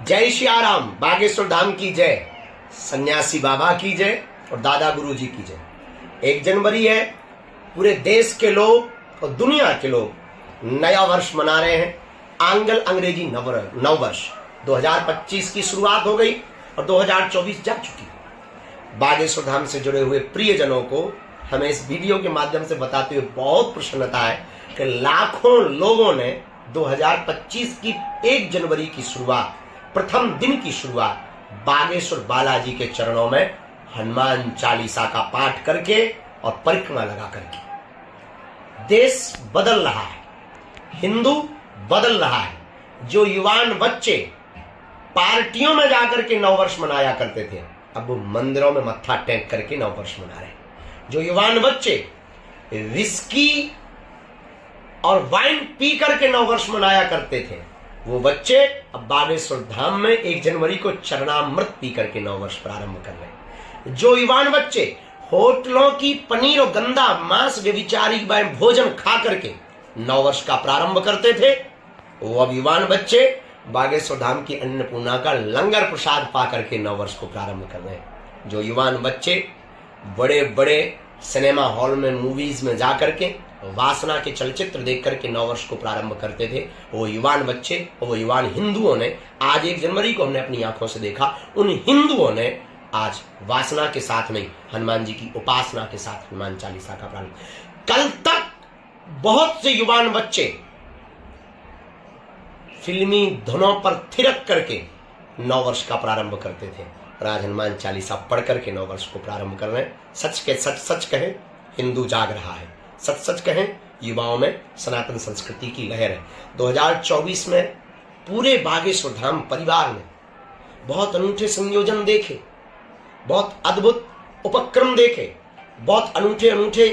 जय सियाराम। बागेश्वर धाम की जय, सन्यासी बाबा की जय और दादा गुरु जी की जय। 1 जनवरी है, पूरे देश के लोग और दुनिया के लोग नया वर्ष मना रहे हैं। आंग्ल अंग्रेजी नववर्ष 2025 की शुरुआत हो गई और 2024 जा चुकी है। बागेश्वर धाम से जुड़े हुए प्रियजनों को हमें इस वीडियो के माध्यम से बताते हुए बहुत प्रसन्नता है कि लाखों लोगों ने 2025 की 1 जनवरी की शुरुआत, प्रथम दिन की शुरुआत बागेश्वर बालाजी के चरणों में हनुमान चालीसा का पाठ करके और परिक्रमा लगा करके। देश बदल रहा है, हिंदू बदल रहा है। जो युवान बच्चे पार्टियों में जाकर के नववर्ष मनाया करते थे, अब वो मंदिरों में मत्था टेक करके नववर्ष मना रहे हैं। जो युवान बच्चे विस्की और वाइन पी करके नववर्ष मनाया करते थे, वो बच्चे अब बागेश्वर धाम में 1 जनवरी को चरणामृत पी करके नववर्ष प्रारंभ कर रहे हैं। जो युवान बच्चे होटलों की पनीर और गंदा मांस व्यभिचारी भोजन खा करके नववर्ष का प्रारंभ करते थे, वो अब युवान बच्चे बागेश्वर धाम की अन्नपूर्णा का लंगर प्रसाद पा करके नववर्ष को प्रारंभ कर रहे हैं। जो युवान बच्चे बड़े बड़े सिनेमा हॉल में मूवीज में जा करके वासना के चलचित्र देख करके नववर्ष को प्रारंभ करते थे, वो युवान बच्चे और वो युवान हिंदुओं ने आज 1 जनवरी को हमने अपनी आंखों से देखा, उन हिंदुओं ने आज वासना के साथ नहीं, हनुमान जी की उपासना के साथ हनुमान चालीसा का प्रारंभ। कल तक बहुत से युवान बच्चे फिल्मी धुनों पर थिरक करके नववर्ष का प्रारंभ करते थे, आज हनुमान चालीसा पढ़ करके नववर्ष को प्रारंभ कर रहे हैं। सच के सच सच कहें, हिंदू जाग रहा है। सच सच कहें, युवाओं में सनातन संस्कृति की लहर है। 2024 में पूरे बागेश्वर धाम परिवार ने बहुत अनूठे संयोजन देखे, बहुत अद्भुत उपक्रम देखे, बहुत अनूठे अनूठे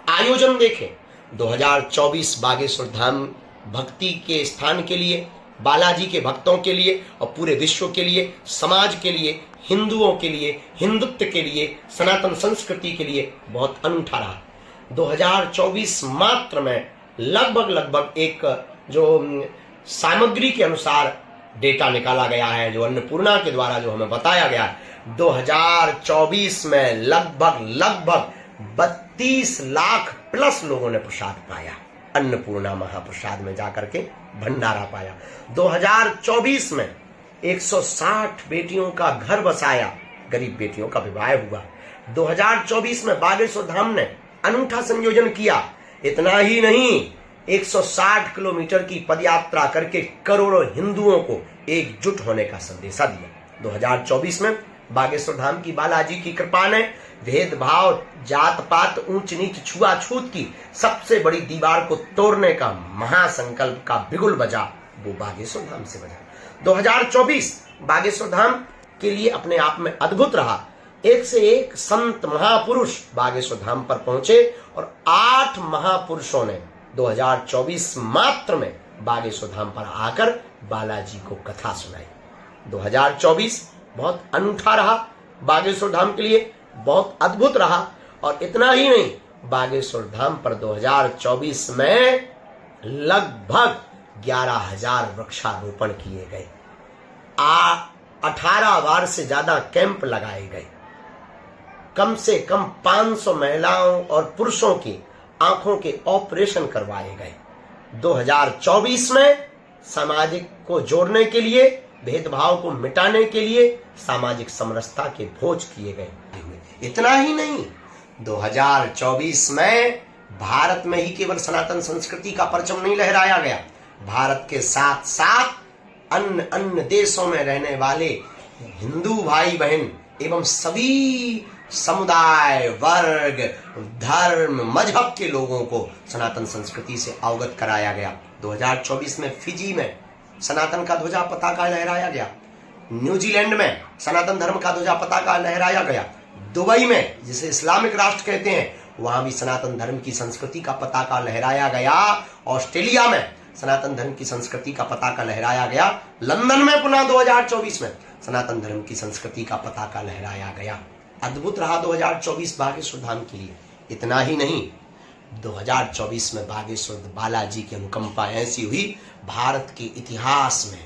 आयोजन देखे। 2024 बागेश्वर धाम भक्ति के स्थान के लिए, बालाजी के भक्तों के लिए और पूरे विश्व के लिए, समाज के लिए, हिंदुओं के लिए, हिंदुत्व के लिए, सनातन संस्कृति के लिए बहुत अनूठा रहा। 2024 मात्र में लगभग एक जो सामग्री के अनुसार डेटा निकाला गया है, जो अन्नपूर्णा के द्वारा जो हमें बताया गया है, 2024 में लगभग 32 लाख प्लस लोगों ने प्रसाद पाया। अन्नपूर्णा महाप्रसाद में जाकर के भंडारा पाया। 2024 में 160 बेटियों का घर बसाया, गरीब बेटियों का विवाह हुआ। 2024 में बागेश्वर धाम ने अनूठा संयोजन किया। इतना ही नहीं, 160 किलोमीटर की पदयात्रा करके करोड़ों हिंदुओं को एकजुट होने का संदेशा दिया। 2024 में बागेश्वर धाम की बालाजी की कृपा ने भेदभाव, जात पात, ऊंच नीच, छुआछूत की सबसे बड़ी दीवार को तोड़ने का महासंकल्प का बिगुल बजा, वो बागेश्वर धाम से बजा। 2024 बागेश्वर धाम के लिए अपने आप में अद्भुत रहा। एक से एक संत महापुरुष बागेश्वर धाम पर पहुंचे और 8 महापुरुषों ने 2024 मात्र में बागेश्वर धाम पर आकर बालाजी को कथा सुनाई। 2024 बहुत अनूठा रहा बागेश्वर धाम के लिए, बहुत अद्भुत रहा। और इतना ही नहीं, बागेश्वर धाम पर 2024 में लगभग 11,000 वृक्षारोपण किए गए। 18 बार से ज्यादा कैंप लगाए गए। कम से कम 500 महिलाओं और पुरुषों की आंखों के ऑपरेशन करवाए गए। 2024 में सामाजिक को जोड़ने के लिए, भेदभाव को मिटाने के लिए सामाजिक समरसता के भोज किए गए। इतना ही नहीं, 2024 में भारत में ही केवल सनातन संस्कृति का परचम नहीं लहराया गया, भारत के साथ साथ अन्य देशों में रहने वाले हिंदू भाई बहन एवं सभी समुदाय, वर्ग, धर्म, मजहब के लोगों को सनातन संस्कृति से अवगत कराया गया। 2024 में फिजी में सनातन का ध्वजा पताका लहराया गया। न्यूजीलैंड में सनातन धर्म का ध्वजा पताका लहराया गया। दुबई में, जिसे इस्लामिक राष्ट्र कहते हैं, वहां भी सनातन धर्म की संस्कृति का पताका लहराया गया। ऑस्ट्रेलिया में सनातन धर्म की संस्कृति का पताका लहराया गया। लंदन में पुनः 2024 में सनातन धर्म की संस्कृति का पताका लहराया गया। अद्भुत रहा 2024 बागेश्वर धाम के लिए। इतना ही नहीं, 2024 में बागेश्वर बालाजी की अनुकंपा ऐसी हुई, भारत के इतिहास में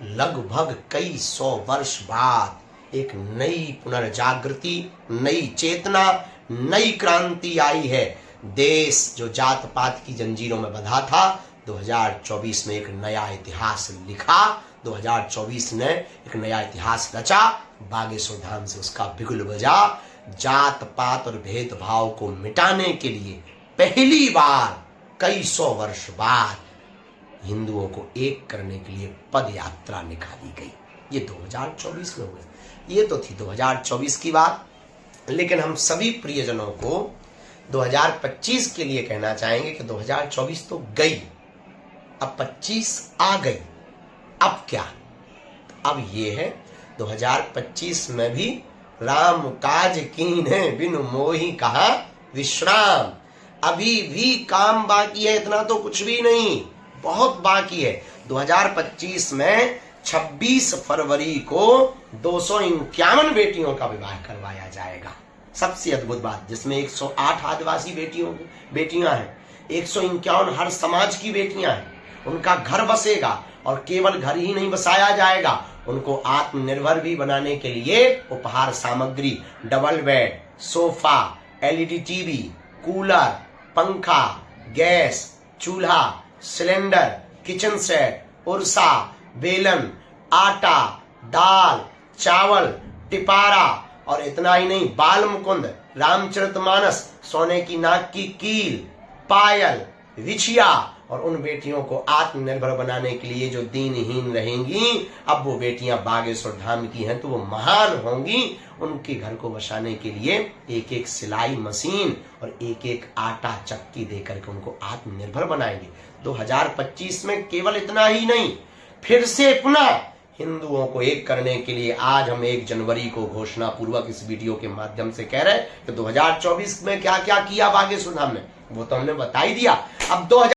लगभग कई 100 वर्ष बाद एक नई पुनर्जागृति, नई चेतना, नई क्रांति आई है। देश जो जात पात की जंजीरों में बंधा था, 2024 में एक नया इतिहास लिखा, 2024 ने एक नया इतिहास रचा। बागेश्वर धाम से उसका बिगुल बजा। जात पात और भेदभाव को मिटाने के लिए पहली बार कई 100 वर्ष बाद हिंदुओं को एक करने के लिए पद यात्रा निकाली गई। ये 2024 में हुए। ये तो थी 2024 की बात। लेकिन हम सभी प्रियजनों को 2025 के लिए कहना चाहेंगे कि 2024 तो गई, अब 25 आ गई। अब क्या? अब ये है 2025 में भी राम काज कीन्हे बिनु मोहि कहा विश्राम। अभी भी काम बाकी है, इतना तो कुछ भी नहीं, बहुत बाकी है। 2025 में 26 फरवरी को 251 बेटियों का विवाह करवाया जाएगा। सबसे अद्भुत बात, जिसमें 108 आदिवासी बेटियां हैं, 151 हर समाज की बेटियां हैं। उनका घर बसेगा और केवल घर ही नहीं बसाया जाएगा, उनको आत्मनिर्भर भी बनाने के लिए उपहार सामग्री, double bed, sofa, LED TV, cooler, पंखा, गैस, चूल्हा, सिलेंडर, किचन सेट, उर्सा, बेलन, आटा, दाल, चावल, टिपारा, और इतना ही नहीं, बाल मुकुंद, रामचरितमानस, सोने की नाक की कील, पायल, विछिया। और उन बेटियों को आत्मनिर्भर बनाने के लिए जो दीनहीन रहेंगी, अब वो बेटियां बागेश्वर धाम की हैं तो वो महान होंगी। उनके घर को बसाने के लिए एक एक सिलाई मशीन और एक एक आटा चक्की देकर के उनको आत्मनिर्भर बनाएंगे। 2025 में केवल इतना ही नहीं, फिर से पुनः हिंदुओं को एक करने के लिए आज हम 1 जनवरी को घोषणा पूर्वक इस वीडियो के माध्यम से कह रहे हैं कि 2024 में क्या क्या किया बागेश्वर धाम में, वो तो हमने बता ही दिया। अब